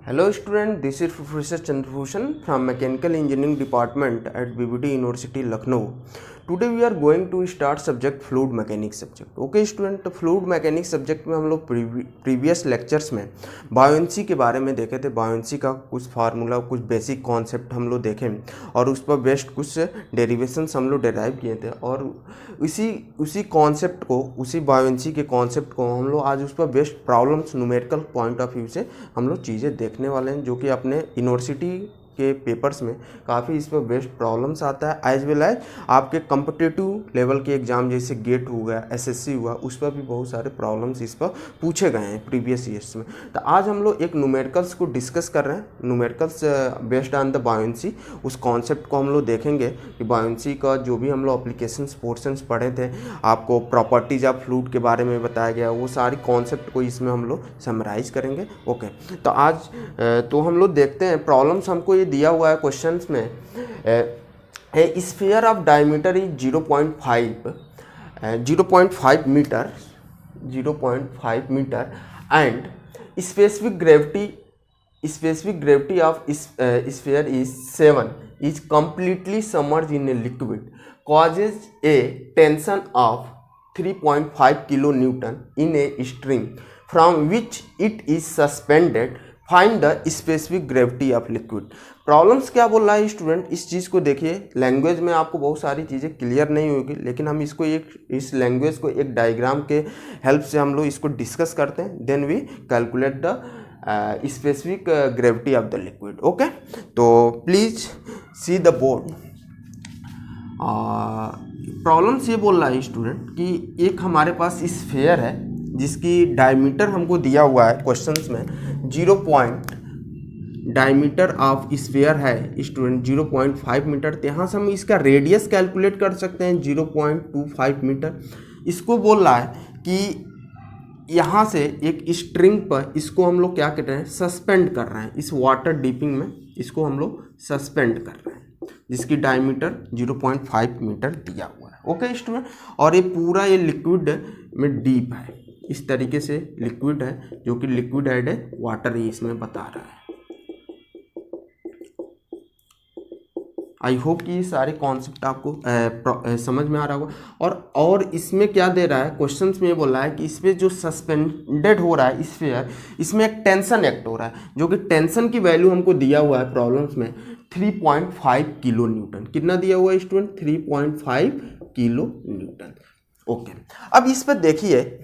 Hello student, this is Professor Chandrabhushan from Mechanical Engineering Department at BBT University Lucknow. Today we are going to start subject Fluid Mechanics subject. Okay student, तो Fluid Mechanics subject में हम लोग previous lectures में buoyancy के बारे में देखे थे। बायोंसी का कुछ फार्मूला, कुछ बेसिक कॉन्सेप्ट हम लोग देखे और उस पर बेस्ड कुछ डेरिवेशंस हम लोग डेराइव किए थे और उसी कॉन्सेप्ट को, उसी बायोंसी के कॉन्सेप्ट को हम लोग आज उस पर based problems numerical point of view से हम लोग चीज़ें देखने वाले हैं, जो कि अपने यूनिवर्सिटी के पेपर्स में काफ़ी इस पर बेस्ड प्रॉब्लम्स आता है। एज वेल एज आपके कम्पिटिटिव लेवल के एग्ज़ाम जैसे गेट हो गया, एसएससी हुआ, उस पर भी बहुत सारे प्रॉब्लम्स इस पर पूछे गए हैं प्रीवियस ईयर्स में। तो आज हम लोग एक न्यूमेरिकल्स को डिस्कस कर रहे हैं, numericals based on the buoyancy. उस कॉन्सेप्ट को हम लोग देखेंगे कि बायोंसी का जो भी हम लोग एप्लीकेशंस पोर्शंस पढ़े थे, आपको प्रॉपर्टीज ऑफ फ्लूइड के बारे में बताया गया, वो सारी कॉन्सेप्ट को इसमें हम लोग समराइज करेंगे। ओके, तो आज तो हम लोग देखते हैं प्रॉब्लम्स हमको दिया हुआ है क्वेश्चंस में। A sphere of diameter is 0.5 metre and specific gravity of sphere is 7 is completely submerged in a liquid causes a tension of 3.5 kilonewton in a string from which it is suspended. Find the specific gravity of liquid. Problems क्या बोल रहा है student, इस चीज़ को देखिए। Language में आपको बहुत सारी चीज़ें क्लियर नहीं होगी, लेकिन हम इसको इस लैंग्वेज को एक डायग्राम के हेल्प से हम लोग इसको डिस्कस करते हैं। Then we calculate the specific gravity of the liquid. Okay, तो please see the board. Problems ये बोल रहा है स्टूडेंट कि एक हमारे पास स्फीयर है जिसकी डायमीटर हमको दिया हुआ है क्वेश्चंस में डायमीटर ऑफ स्फीयर है स्टूडेंट 0.5 मीटर। तो यहाँ से हम इसका रेडियस कैलकुलेट कर सकते हैं 0.25 मीटर। इसको बोल रहा है कि यहाँ से एक स्ट्रिंग पर इसको हम लोग क्या कर रहे हैं, सस्पेंड कर रहे हैं। इस वाटर डीपिंग में इसको हम लोग सस्पेंड कर रहे हैं, जिसकी डायमीटर 0.5 मीटर दिया हुआ है। ओके स्टूडेंट, और ये पूरा ये लिक्विड में डीप है, इस तरीके से लिक्विड है, जो कि लिक्विड एड है वाटर ही इसमें बता रहा है। आई होप कि ये सारे कॉन्सेप्ट आपको समझ में आ रहा होगा। और इसमें क्या दे रहा है क्वेश्चंस में, ये बोल रहा है कि इसमें जो सस्पेंडेड हो रहा है स्फीयर, इसमें एक टेंशन एक्ट हो रहा है, जो कि टेंशन की वैल्यू हमको दिया हुआ है प्रॉब्लम्स में 3.5 किलो न्यूटन। कितना दिया हुआ है स्टूडेंट, 3.5 किलो न्यूटन। ओके, अब इस पर देखिए,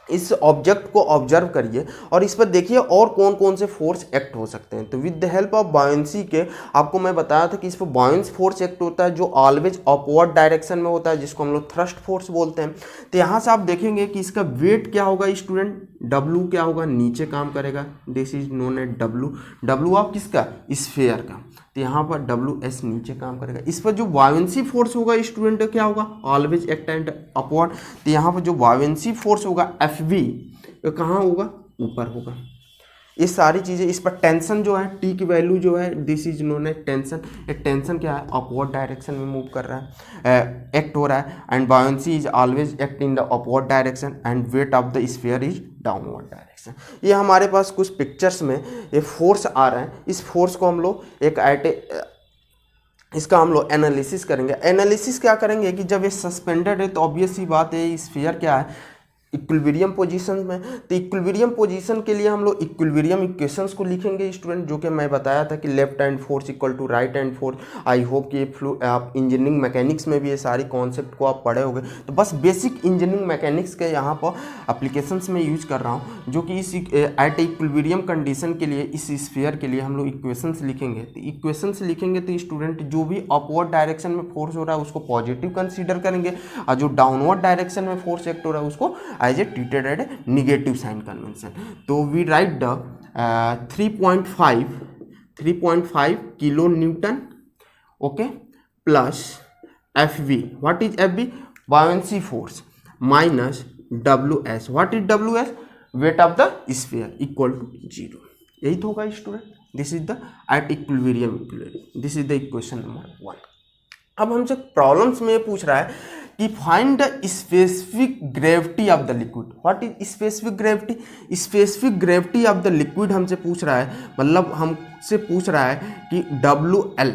इस ऑब्जेक्ट को ऑब्जर्व करिए और इस पर देखिए और कौन कौन से फोर्स एक्ट हो सकते हैं। तो with the help of buoyancy के आपको मैं बताया था कि इस पर बायोंस फोर्स एक्ट होता है, जो ऑलवेज अपवर्ड डायरेक्शन में होता है, जिसको हम लोग थ्रस्ट फोर्स बोलते हैं। तो यहाँ से आप देखेंगे कि इसका वेट क्या होगा स्टूडेंट, W क्या होगा, नीचे काम करेगा, this is known as W of किसका, स्फीयर का। तो यहाँ पर WS नीचे काम करेगा। इस पर जो बायोंसी फोर्स होगा स्टूडेंट क्या होगा, ऑलवेज एक्ट एंड अपवर्ड। तो यहाँ पर जो बायोंसी फोर्स होगा FV, कहाँ होगा, ऊपर होगा। ये सारी चीज़ें, इस पर टेंशन जो है, T की वैल्यू जो है, this is known as tension. ये टेंशन क्या है, अपवर्ड डायरेक्शन में मूव कर रहा है, एक्ट हो रहा है। And buoyancy is always act in the upward direction and weight of the sphere is downward direction. ये हमारे पास कुछ पिक्चर्स में ये फोर्स आ रहा है। इस फोर्स को हम लोग इसका हम लोग एनालिसिस करेंगे। एनालिसिस क्या करेंगे कि जब ये सस्पेंडेड है तो ऑब्वियस सी बात है स्फीयर क्या है, इक्विलिब्रियम पोजीशन में। तो इक्विलिब्रियम पोजीशन के लिए हम लोग इक्विलिब्रियम इक्वेशंस को लिखेंगे स्टूडेंट, जो कि मैं बताया था कि left hand force equal to right hand force. I hope कि आप इंजीनियरिंग मैकेनिक्स में भी ये सारी कॉन्सेप्ट को आप पढ़े होंगे। तो बस बेसिक इंजीनियरिंग मैकेनिक्स के यहाँ पर एप्लीकेशंस में यूज कर रहा हूँ, जो कि इस एट इक्विलिब्रियम कंडीशन के लिए, इस स्फीयर के लिए हम लोग इक्वेशंस लिखेंगे। तो इक्वेशंस लिखेंगे तो स्टूडेंट जो भी अपवर्ड डायरेक्शन में फोर्स हो रहा है उसको पॉजिटिव कंसीडर करेंगे, और जो डाउनवर्ड डायरेक्शन में फोर्स एक्ट हो रहा है उसको as a treated at a negative sign convention. तो we write the 3.5 kilo newton, okay, plus FV, what is FV, buoyancy force, minus WS, what is WS, weight of the sphere, equal to 0। यही तो होगा student, this is the at equilibrium, this is the equation number 1। अब हमसे problems में ये पूछ रहा है कि find the specific gravity of the liquid. What is specific gravity? Specific gravity of the liquid हमसे पूछ रहा है, मतलब हमसे पूछ रहा है कि WL।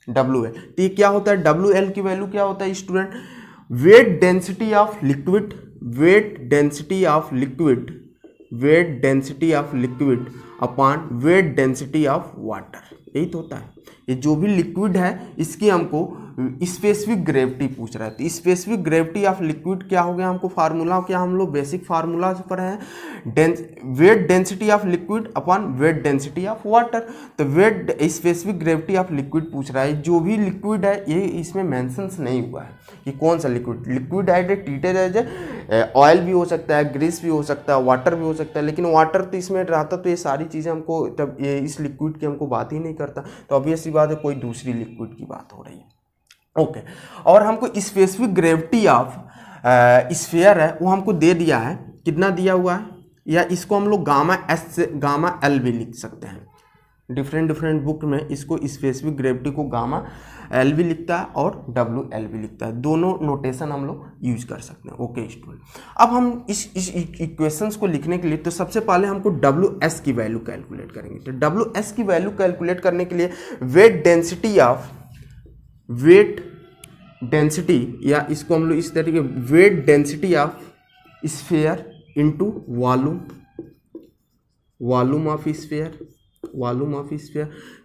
तो ये क्या होता है? WL की वैल्यू क्या होता है student? Wait density of liquid, weight density of liquid, weight density of liquid upon weight density of water, यही तो होता है। ये जो भी लिक्विड है इसकी हमको स्पेसिफिक ग्रेविटी पूछ रहा है। तो स्पेसिफिक ग्रेविटी ऑफ लिक्विड क्या हो गया? हमको फार्मूला क्या, हम लोग बेसिक फार्मूला पर है, weight density of liquid upon weight density of water. तो weight specific gravity of liquid पूछ रहा है, जो भी लिक्विड है ये इसमें मेंशंस नहीं हुआ है कि कौन सा लिक्विड। लिक्विड है ट्रीटेड एज ऑयल भी हो सकता है, ग्रीस भी हो सकता है, वाटर भी हो सकता है, लेकिन वाटर तो इसमें रहता तो ये सारी चीज़ें हमको, तब ये इस लिक्विड की हमको बात ही नहीं करता, तो ऑब्वियस सी बात है कोई दूसरी लिक्विड की बात हो रही है। ओके और हमको स्पेसिफिक ग्रेविटी ऑफ स्फीयर है वो हमको दे दिया है, कितना दिया हुआ है, या इसको हम लोग गामा एस से गामा एल भी लिख सकते हैं। डिफरेंट बुक में इसको स्पेसिफिक ग्रेविटी को गामा एल भी लिखता है और WL भी लिखता है, दोनों नोटेशन हम लोग यूज कर सकते हैं। ओके स्टूडेंट, अब हम इस इक्वेशंस को लिखने के लिए तो सबसे पहले हमको WS की वैल्यू कैलकुलेट करेंगे। तो WS की वैल्यू कैलकुलेट करने के लिए वेट डेंसिटी या इसको हम लोग इस तरीके wait density of sphere into volume of sphere.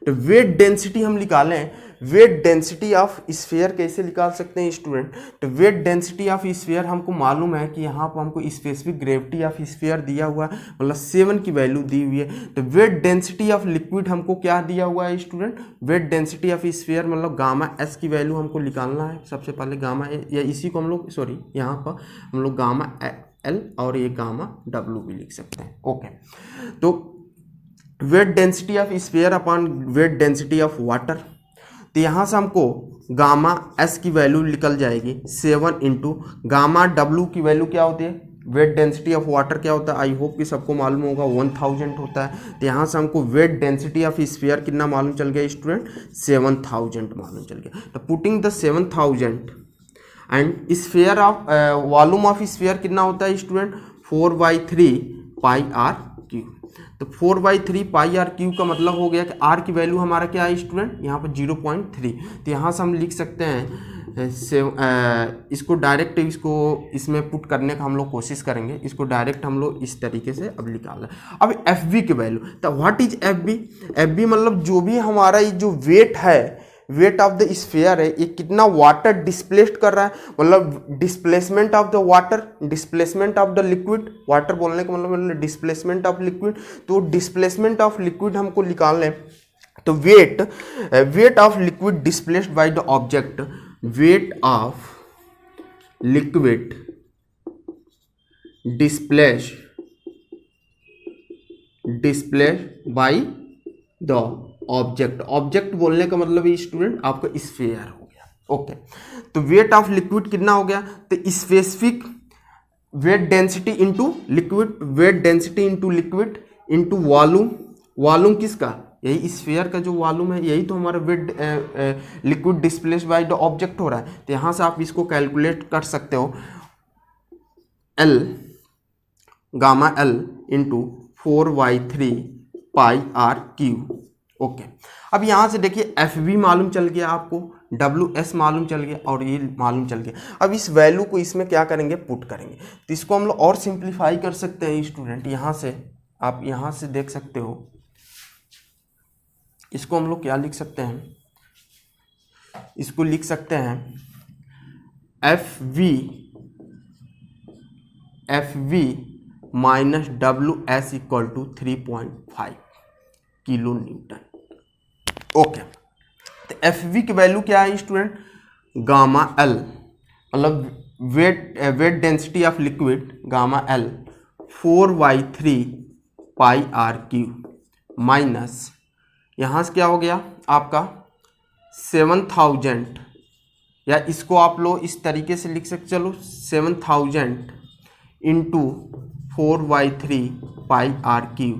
तो वेट डेंसिटी हम निकालें, वेट डेंसिटी ऑफ स्फीयर कैसे निकाल सकते हैं स्टूडेंट? तो वेट डेंसिटी ऑफ स्फीयर हमको मालूम है कि यहाँ पर हमको स्पेसिफिक ग्रेविटी ऑफ स्फीयर दिया हुआ है, मतलब 7 की वैल्यू दी हुई है। तो वेट डेंसिटी ऑफ लिक्विड हमको क्या दिया हुआ है student? Wait density of sphere मतलब गामा एस की वैल्यू हमको निकालना है। सबसे पहले गामा या इसी को हम लोग यहाँ पर हम लोग गामा एल और ये गामा W भी लिख सकते हैं। ओके, तो wait density of sphere upon weight density of water, तो यहाँ से हमको गामा एस की वैल्यू निकल जाएगी 7 इंटू गामा W की वैल्यू क्या होती है? वेट डेंसिटी ऑफ वाटर क्या होता है? आई होप कि सबको मालूम होगा 1000 होता है। तो यहाँ से हमको वेट डेंसिटी ऑफ स्फीयर कितना मालूम चल गया स्टूडेंट? 7000 मालूम चल गया। तो putting the 7000 and sphere of volume of sphere कितना होता है स्टूडेंट? 4/3 pi r Q. तो 4/3 पाई आर क्यू का मतलब हो गया कि आर की वैल्यू हमारा क्या है स्टूडेंट? यहाँ पर 0.3। तो यहाँ से हम लिख सकते हैं इसको डायरेक्ट इसमें पुट करने का हम लोग कोशिश करेंगे। इसको डायरेक्ट हम लोग इस तरीके से अब निकालना है। अब FB की वैल्यू, तो व्हाट इज FB? FB मतलब जो भी हमारा ये जो वेट है, वेट ऑफ द स्फीयर है, ये कितना वाटर डिस्प्लेस्ड कर रहा है, मतलब displacement of the water, displacement of the liquid. Water बोलने का मतलब डिस्प्लेसमेंट ऑफ लिक्विड। तो डिस्प्लेसमेंट ऑफ लिक्विड हमको निकालना है। तो weight of liquid displaced by the object, weight of liquid displaced by the object बोलने का मतलब ये स्टूडेंट आपका स्फीयर हो गया। ओके, तो वेट ऑफ लिक्विड कितना हो गया? तो specific weight density into liquid, weight density into liquid into volume किसका? यही स्फीयर का जो वॉल्यूम है, यही तो हमारा weight liquid displaced by the object हो रहा है। तो यहाँ से आप इसको कैलकुलेट कर सकते हो, L gamma L into 4/3 pi r cube. Okay, अब यहाँ से देखिए FB मालूम चल गया आपको, WS मालूम चल गया और ये मालूम चल गया। अब इस वैल्यू को इसमें क्या करेंगे? पुट करेंगे। तो इसको हम लोग और सिंप्लीफाई कर सकते हैं स्टूडेंट। यहाँ से आप यहाँ से देख सकते हो, इसको हम लोग क्या लिख सकते हैं? इसको लिख सकते हैं FV minus WS equal to 3.5 kilo newton. Okay, तो FV की वैल्यू क्या है स्टूडेंट? गामा L मतलब weight density of liquid gamma L 4/3 pi r cube minus यहाँ से क्या हो गया आपका 7000, या इसको आप लोग इस तरीके से लिख सकते, चलो 7000 into 4/3 pi r cube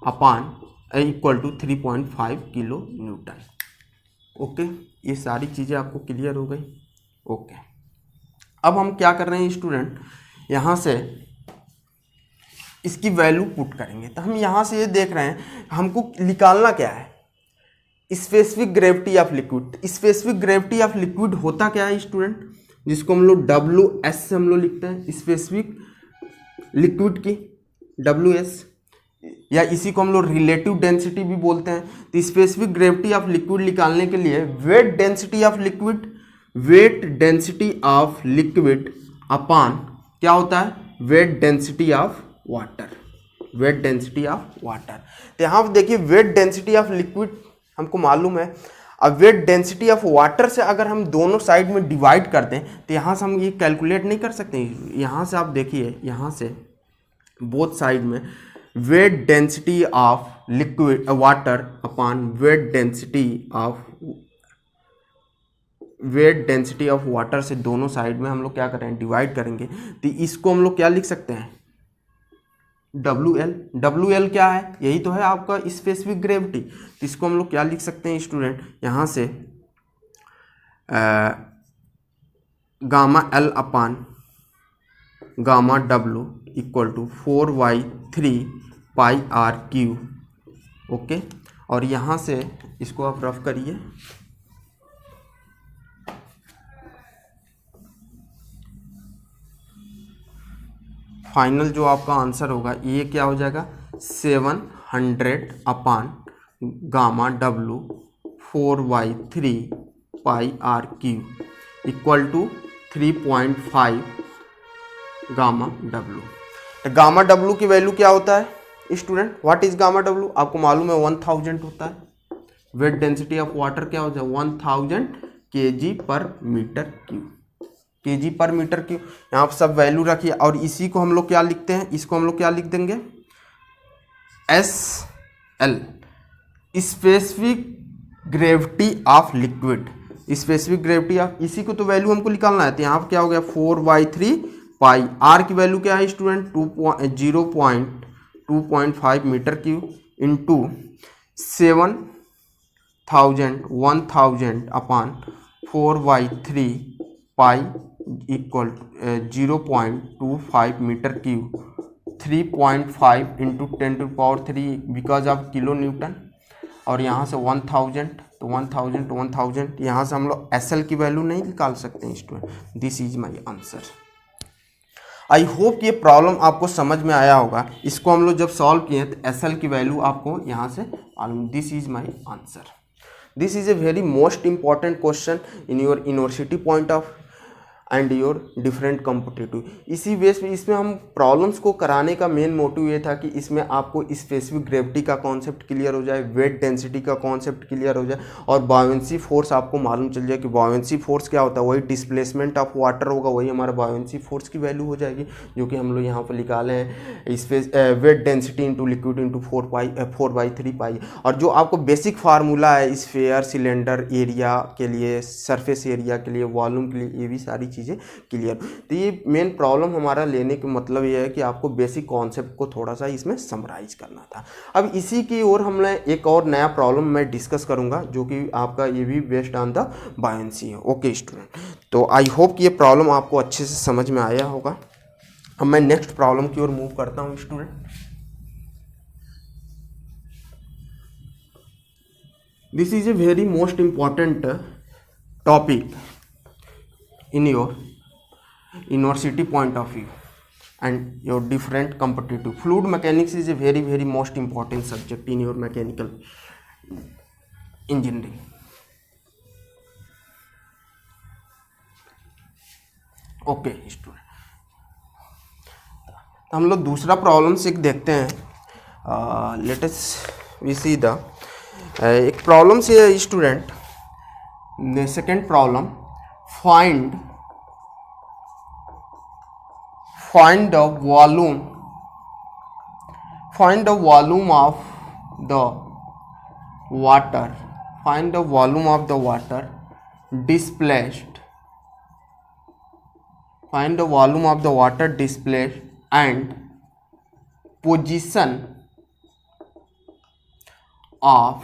upon equal to 3.5 kilo newton. Okay, ये सारी चीज़ें आपको क्लियर हो गई। ओके, अब हम क्या कर रहे हैं स्टूडेंट, यहाँ से इसकी वैल्यू पुट करेंगे। तो हम यहाँ से ये देख रहे हैं हमको निकालना क्या है, specific gravity of liquid. Specific gravity of liquid होता क्या है स्टूडेंट, जिसको हम लोग WS से हम लोग लिखते हैं, स्पेसिफिक लिक्विड की WS, या इसी को हम लोग रिलेटिव डेंसिटी भी बोलते हैं। तो स्पेसिफिक ग्रेविटी ऑफ लिक्विड निकालने के लिए weight density of liquid, weight density of liquid upon क्या होता है, weight density of water, weight density of water. तो यहाँ पर देखिए वेट डेंसिटी ऑफ लिक्विड हमको मालूम है। अब वेट डेंसिटी ऑफ वाटर से अगर हम दोनों साइड में डिवाइड कर दें तो यहाँ से हम ये कैलकुलेट नहीं कर सकते। यहाँ से आप देखिए, यहाँ से बोथ साइड में wait density of liquid water upon weight density of water से दोनों साइड में हम लोग क्या करें, डिवाइड करेंगे। तो इसको हम लोग क्या लिख सकते हैं, WL क्या है, यही तो है आपका स्पेसिफिक ग्रेविटी। तो इसको हम लोग क्या लिख सकते हैं स्टूडेंट, यहाँ से gamma L upon gamma W equal to 4/3 pi R/Q। Okay, और यहाँ से इसको आप रफ करिए। फाइनल जो आपका आंसर होगा ये क्या हो जाएगा, 700 upon gamma W 4/3 pi R/Q equal to 3.5 gamma W। तो गामा W की वैल्यू क्या होता है student, what is gamma W, आपको मालूम है 1000 होता है। वेट डेंसिटी ऑफ वाटर क्या होता है, 1000 kg पर मीटर क्यूब, kg पर मीटर क्यूब। यहाँ पर सब वैल्यू रखिए और इसी को हम लोग क्या लिखते हैं, इसको हम लोग क्या लिख देंगे, SL specific gravity of liquid, specific gravity of, इसी को तो वैल्यू हमको निकालना है। तो यहाँ पर क्या हो गया 4/3 पाई, R की वैल्यू क्या है student 2.5 metre cube into 1000 upon 4/3 pi equal 0.25 metre cube, 3.5 into 10⁻³ because of kilo newton, और यहाँ से 1000 तो 1000 यहाँ से हम लोग SL की वैल्यू नहीं निकाल सकते student. This is my answer. I hope ये प्रॉब्लम आपको समझ में आया होगा। इसको हम लोग जब सॉल्व किए तो SL की वैल्यू आपको यहाँ से मालूम। This is my answer. This is a very most important question in your university point of and your different competitive. इसी बेस पे इसमें हम प्रॉब्लम्स को कराने का मेन मोटिव ये था कि इसमें आपको स्पेसिफिक ग्रेविटी का कॉन्सेप्ट क्लियर हो जाए, वेट डेंसिटी का कॉन्सेप्ट क्लियर हो जाए, और बायोंसी फोर्स आपको मालूम चल जाए कि बायोंसी फोर्स क्या होता है, वही डिस्प्लेसमेंट ऑफ वाटर होगा, वही हमारा बायोंसी फोर्स की वैल्यू हो जाएगी, जो कि हम लोग यहाँ पर निकाले हैं space weight density into liquid into 4/3 पाई। और जो आपको बेसिक फार्मूला है स्फीयर, सिलेंडर एरिया के लिए, सरफेस एरिया के लिए, वॉल्यूम के लिए, ये भी सारी चीज़ें क्लियर। तो ये मेन प्रॉब्लम हमारा लेने का मतलब ये है कि आपको बेसिक कॉन्सेप्ट को थोड़ा सा इसमें समराइज करना था। अब इसी की ओर हमने एक और नया प्रॉब्लम मैं डिस्कस करूंगा, जो कि आपका ये भी बेस्ड ऑन द बायोंसी है। ओके स्टूडेंट, तो आई होप कि ये प्रॉब्लम आपको अच्छे से समझ में आया होगा। अब मैं नेक्स्ट प्रॉब्लम की ओर मूव करता हूँ student. This is a very most important topic in your university point of view and your different competitive. Fluid mechanics is a very most important subject in your mechanical engineering. Okay student, हम लोग दूसरा problem से देखते हैं। Let us we see the एक problem से student, second problem, find the volume of the water, find the volume of the water displaced, find the volume of the water displaced and position of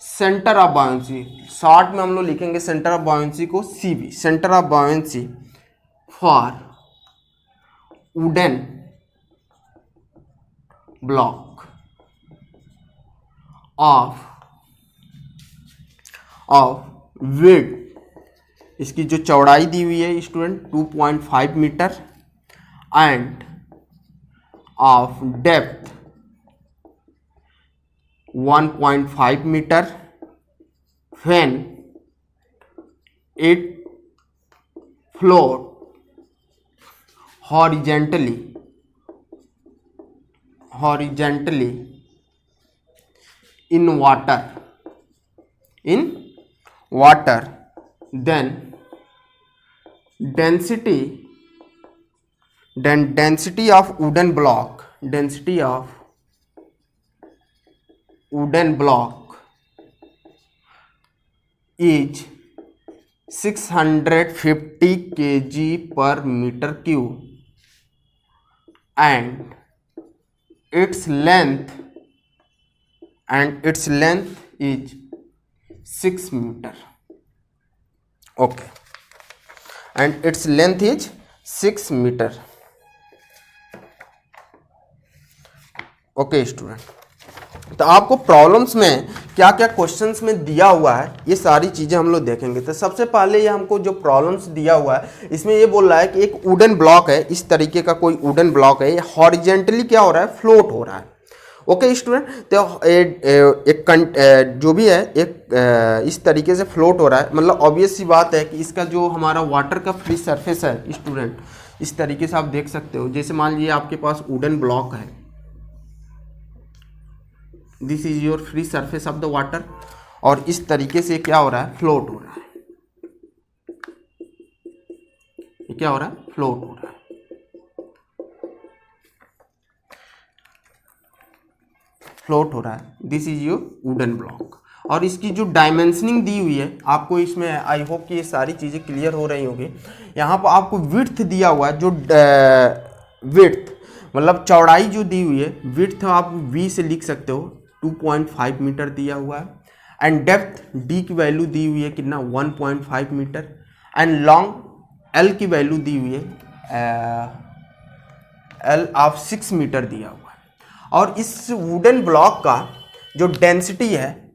centre of buoyancy. Short में हम लोग लिखेंगे centre of buoyancy को CV, centre of buoyancy for wooden block of width, इसकी जो चौड़ाई दी हुई है student 2.5 metre and of depth 1.5 metre when it float horizontally in water then density of wooden block is 650 kg per meter cube and its length is 6 meter. Okay, and its length is 6 meter. Okay student, तो आपको problems में क्या क्या questions में दिया हुआ है ये सारी चीज़ें हम लोग देखेंगे। तो सबसे पहले ये हमको जो प्रॉब्लम्स दिया हुआ है इसमें ये बोल रहा है कि एक वुडन ब्लॉक है, इस तरीके का कोई वुडन ब्लॉक है, ये हॉरिजेंटली क्या हो रहा है, फ्लोट हो रहा है। ओके स्टूडेंट, तो एक जो भी है एक इस तरीके से फ्लोट हो रहा है, मतलब ऑब्वियस सी बात है कि इसका जो हमारा वाटर का फ्री सरफेस है स्टूडेंट, इस तरीके से आप देख सकते हो। जैसे मान लीजिए आपके पास वुडन ब्लॉक है, this is your free surface of the water, और इस तरीके से क्या हो रहा है, फ्लोट हो रहा है। ये क्या हो रहा है, फ्लोट हो रहा है। फ्लोट हो रहा है, this is your wooden block. और इसकी जो डायमेंशनिंग दी हुई है आपको इसमें, आई होप कि ये सारी चीज़ें क्लियर हो रही होंगी। यहाँ पर आपको विड्थ दिया हुआ है, जो विड्थ मतलब चौड़ाई जो दी हुई है, विड्थ आप v से लिख सकते हो, 2.5 मीटर दिया हुआ है, एंड डेप्थ d की वैल्यू दी हुई है कितना, 1.5 मीटर, एंड लॉन्ग l की वैल्यू दी हुई है l ऑफ 6 मीटर दिया हुआ है। और इस वुडन ब्लॉक का जो डेंसिटी है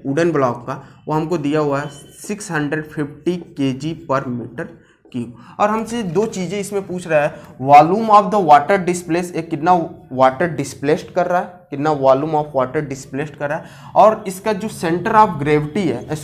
वुडन ब्लॉक का, वो हमको दिया हुआ है 650 kg पर मीटर क्यूब। और हमसे दो चीज़ें इसमें पूछ रहा है, volume of the water displace, एक कितना वाटर डिस्प्लेस्ड कर रहा है, कितना वॉल्यूम ऑफ वाटर डिस्प्लेस्ड कर रहा है, और इसका जो सेंटर ऑफ ग्रेविटी है,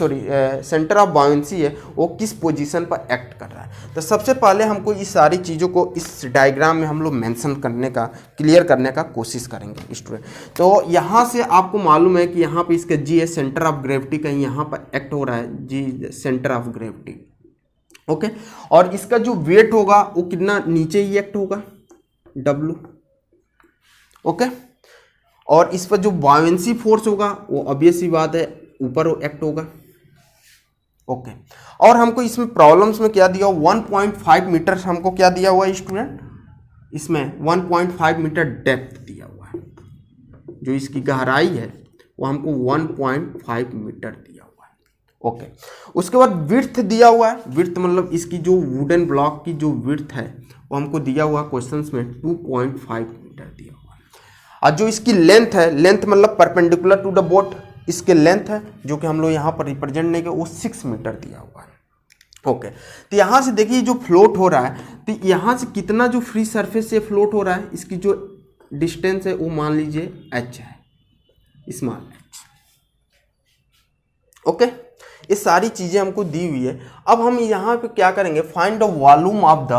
सेंटर ऑफ बाउंसी है, वो किस पोजीशन पर एक्ट कर रहा है। तो सबसे पहले हमको इस सारी चीज़ों को इस डायग्राम में हम लोग मेंशन करने का, क्लियर करने का कोशिश करेंगे स्टूडेंट। तो यहाँ से आपको मालूम है कि यहाँ पे इसका जी है, सेंटर ऑफ ग्रेविटी कहीं यहाँ पर एक्ट हो रहा है, जी सेंटर ऑफ ग्रेविटी। ओके, और इसका जो वेट होगा वो कितना नीचे ही एक्ट होगा, W। ओके, और इस पर जो बायोंसी फोर्स होगा वो ऑब्वियस सी बात है ऊपर एक्ट होगा। ओके, और हमको इसमें प्रॉब्लम्स में क्या दिया, 1.5 मीटर हमको क्या दिया हुआ है स्टूडेंट, इसमें 1.5 मीटर डेप्थ दिया हुआ है, जो इसकी गहराई है वो हमको 1.5 मीटर दिया हुआ है। ओके, उसके बाद विड्थ दिया हुआ है, विड्थ मतलब इसकी जो वुडन ब्लॉक की जो विड्थ है वो हमको दिया हुआ है क्वेश्चंस में 2.5 मीटर दिया हुआ है। और जो इसकी लेंथ है, लेंथ मतलब परपेंडिकुलर टू द बोट, इसके लेंथ है जो कि हम लोग यहाँ पर रिप्रेजेंट नहीं किया, वो 6 मीटर दिया हुआ है। ओके, तो यहाँ से देखिए जो फ्लोट हो रहा है, तो यहाँ से कितना जो फ्री सरफेस से फ्लोट हो रहा है, इसकी जो डिस्टेंस है वो मान लीजिए h है, स्मॉल h। ओके, ये सारी चीज़ें हमको दी हुई है। अब हम यहाँ पे क्या करेंगे, find the volume of the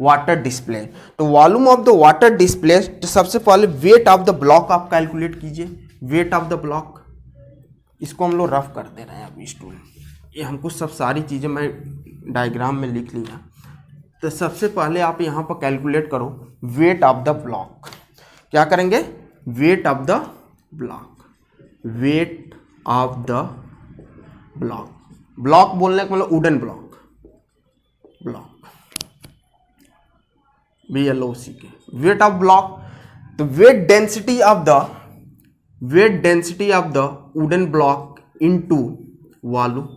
water display. तो volume of the water display, तो सबसे पहले वेट ऑफ द ब्लॉक आप कैलकुलेट कीजिए, वेट ऑफ द ब्लॉक। इसको हम लोग रफ कर दे रहे हैं अभी स्टूडेंट, ये हमको सब सारी चीज़ें मैं डायग्राम में लिख लिया। तो सबसे पहले आप यहाँ पर कैलकुलेट करो वेट ऑफ द ब्लॉक। क्या करेंगे, wait of the block, wait of the block, block बोलने का मतलब वुडन ब्लॉक, ब्लॉक BLOC के, वेट ऑफ ब्लॉक। तो wait density of the wooden block into volume,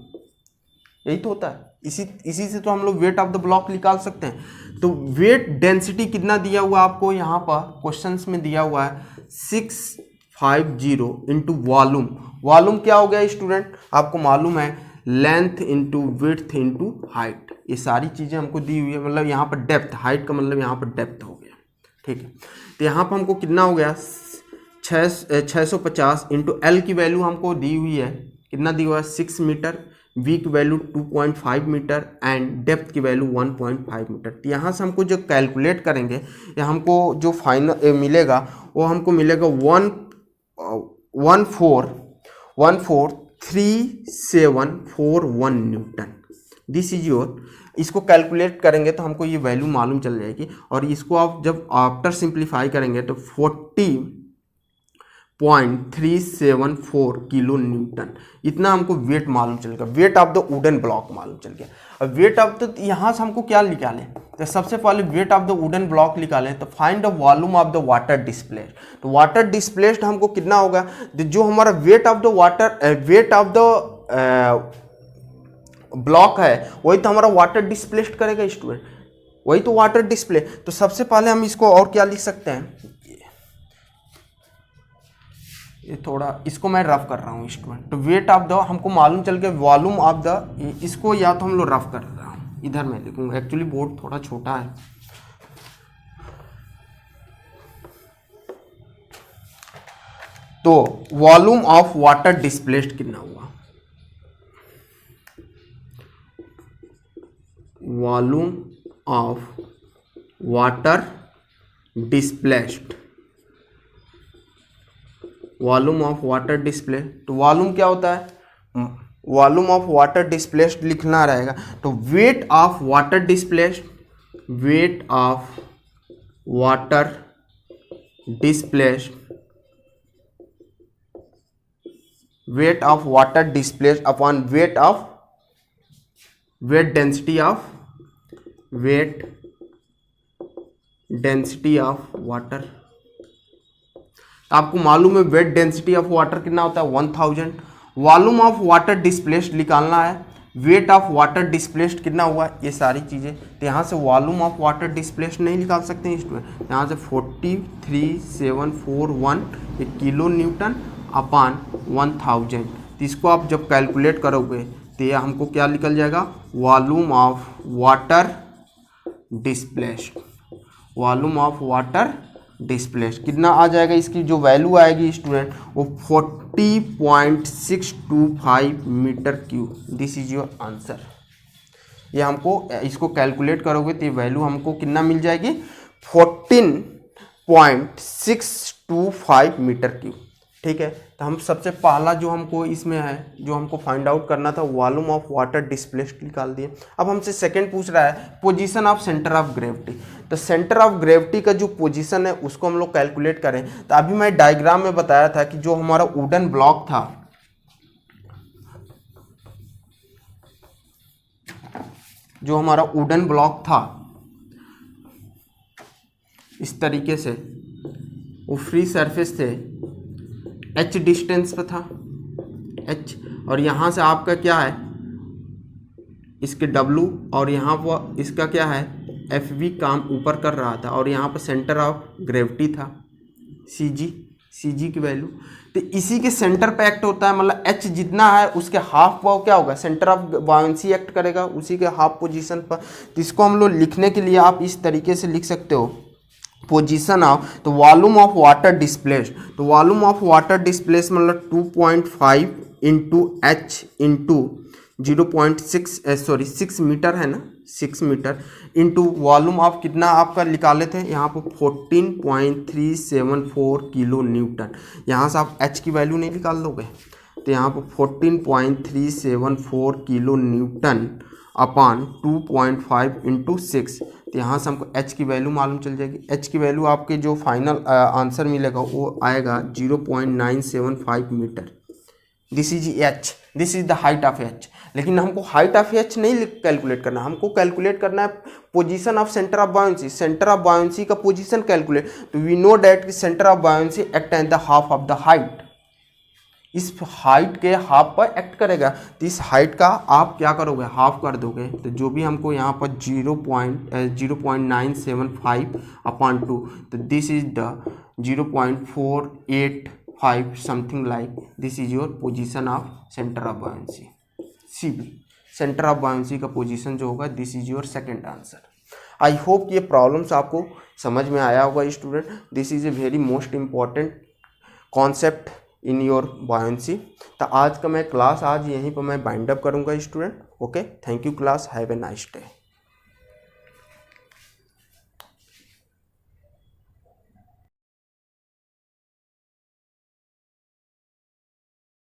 यही तो होता है, इसी से तो हम लोग वेट ऑफ द ब्लॉक निकाल सकते हैं। तो वेट डेंसिटी कितना दिया हुआ आपको यहाँ पर क्वेश्चंस में दिया हुआ है 650 इंटू वॉल्यूम। वॉल्यूम क्या हो गया स्टूडेंट, आपको मालूम है length into width into height, ये सारी चीज़ें हमको दी हुई है। मतलब यहाँ पर डेप्थ, हाइट का मतलब यहाँ पर डेप्थ हो गया, ठीक है। तो यहाँ पर हमको कितना हो गया 650 इंटू एल की वैल्यू हमको दी हुई है, कितना दी हुआ है 6 मीटर, वी की वैल्यू 2.5 मीटर एंड डेप्थ की वैल्यू 1.5 मीटर। तो यहाँ से हमको जो कैलकुलेट करेंगे या हमको जो फाइनल मिलेगा वो हमको मिलेगा 1434741 न्यूटन। दिस इज योर, इसको कैलकुलेट करेंगे तो हमको ये वैल्यू मालूम चल जाएगी। और इसको आप जब आफ्टर सिंप्लीफाई करेंगे तो 40.374 किलो न्यूटन, इतना हमको वेट मालूम चल गया, wait of the wooden block मालूम चल गया। अब वेट ऑफ द, यहाँ से हमको क्या निकालें, तो सबसे पहले weight of the wooden block निकालें तो find the volume of the water displaced. तो वाटर डिस्प्लेस्ड हमको कितना होगा, जो हमारा wait of the water, wait of the block है वही तो हमारा वाटर डिस्प्लेस्ड करेगा स्टूडेंट, वही तो वाटर डिस्प्ले। तो सबसे पहले हम इसको और क्या लिख सकते हैं, ये थोड़ा इसको मैं रफ कर रहा हूँ स्टूडेंट। तो वेट ऑफ द हमको मालूम चल गया, वॉल्यूम ऑफ द, इसको या तो हम लोग रफ कर रहा हूँ, इधर मैं लिखूंगा, एक्चुअली बोर्ड थोड़ा छोटा है। तो वॉल्यूम ऑफ वाटर डिस्प्लेस्ड कितना हुआ, volume of water displaced, volume of water display. तो वॉल्यूम क्या होता है, वॉल्यूम ऑफ वाटर डिस्प्लेस्ड लिखना रहेगा। तो weight of water displaced, weight of water displaced, weight of water displaced upon weight of, wait density of, wait density of water. आपको मालूम है वेट डेंसिटी ऑफ वाटर कितना होता है 1000। वॉल्यूम ऑफ वाटर डिस्प्लेस्ड निकालना है, वेट ऑफ वाटर डिस्प्लेस्ड कितना हुआ, ये सारी चीज़ें। तो यहाँ से वॉल्यूम ऑफ वाटर डिस्प्लेस्ड नहीं निकाल सकते हैं स्टूडेंट, यहाँ से 43741 ये किलो न्यूटन अपान 1000। तो इसको आप जब कैलकुलेट करोगे तो ये हमको क्या निकल जाएगा, volume of water displaced, volume of water displaced कितना आ जाएगा, इसकी जो वैल्यू आएगी स्टूडेंट वो 40.625 metre cube. This is your answer. ये हमको इसको कैलकुलेट करोगे तो ये वैल्यू हमको कितना मिल जाएगी 14.625 मीटर क्यूब, ठीक है। तो हम सबसे पहला जो हमको इसमें है, जो हमको फाइंड आउट करना था, वॉल्यूम ऑफ वाटर डिस्प्लेस्ड निकाल दिए। अब हमसे सेकंड पूछ रहा है position of centre of gravity. तो सेंटर ऑफ ग्रेविटी का जो पोजीशन है उसको हम लोग कैलकुलेट करें। तो अभी मैं डायग्राम में बताया था कि जो हमारा वुडन ब्लॉक था, जो हमारा वुडन ब्लॉक था इस तरीके से, वो फ्री सरफेस थे, h डिस्टेंस पे था, h, और यहाँ से आपका क्या है इसके w, और यहाँ पर इसका क्या है FV काम ऊपर कर रहा था, और यहाँ पर सेंटर ऑफ ग्रेविटी था CG की वैल्यू। तो इसी के सेंटर पे एक्ट होता है, मतलब h जितना है उसके हाफ पर क्या होगा, सेंटर ऑफ बायोंसी एक्ट करेगा उसी के हाफ पोजीशन पर। तो इसको हम लोग लिखने के लिए आप इस तरीके से लिख सकते हो, पोजीशन ऑफ, तो वॉल्यूम ऑफ वाटर डिस्प्लेस्ड, तो वॉल्यूम ऑफ वाटर डिस्प्लेस मतलब 2.5 इंटू एच इंटू 6 मीटर है ना, 6 मीटर इंटू वॉल्यूम ऑफ कितना आपका निकाले थे यहाँ पर 14.374 किलो न्यूटन। यहाँ से आप एच की वैल्यू नहीं निकाल दोगे, तो यहाँ पर 14.374 किलो न्यूटन अपान 2.5 इंटू 6। तो यहाँ से हमको h की वैल्यू मालूम चल जाएगी। h की वैल्यू आपके जो फाइनल आंसर मिलेगा वो आएगा 0.975 metre. This is h, this is the height of h। लेकिन हमको हाइट ऑफ h नहीं कैलकुलेट करना, हमको कैलकुलेट करना है position of centre of buoyancy. Centre of buoyancy का पोजीशन कैलकुलेट, तो वी नो डैट कि centre of buoyancy act at the half of the height, इस हाइट के हाफ पर एक्ट करेगा। तो इस हाइट का आप क्या करोगे, हाफ कर दोगे, तो जो भी हमको यहाँ पर 0.975 अपॉन 2, तो this is the 0.485 something like, this is your position of centre of buoyancy. C B, centre of buoyancy का पोजीशन जो होगा, this is your second answer. I hope ये प्रॉब्लम्स आपको समझ में आया होगा student. This is a very most important concept in your buoyancy. तो आज का मैं क्लास आज यहीं पर मैं बाइंड अप करूँगा student. Okay, thank you class, have a nice day.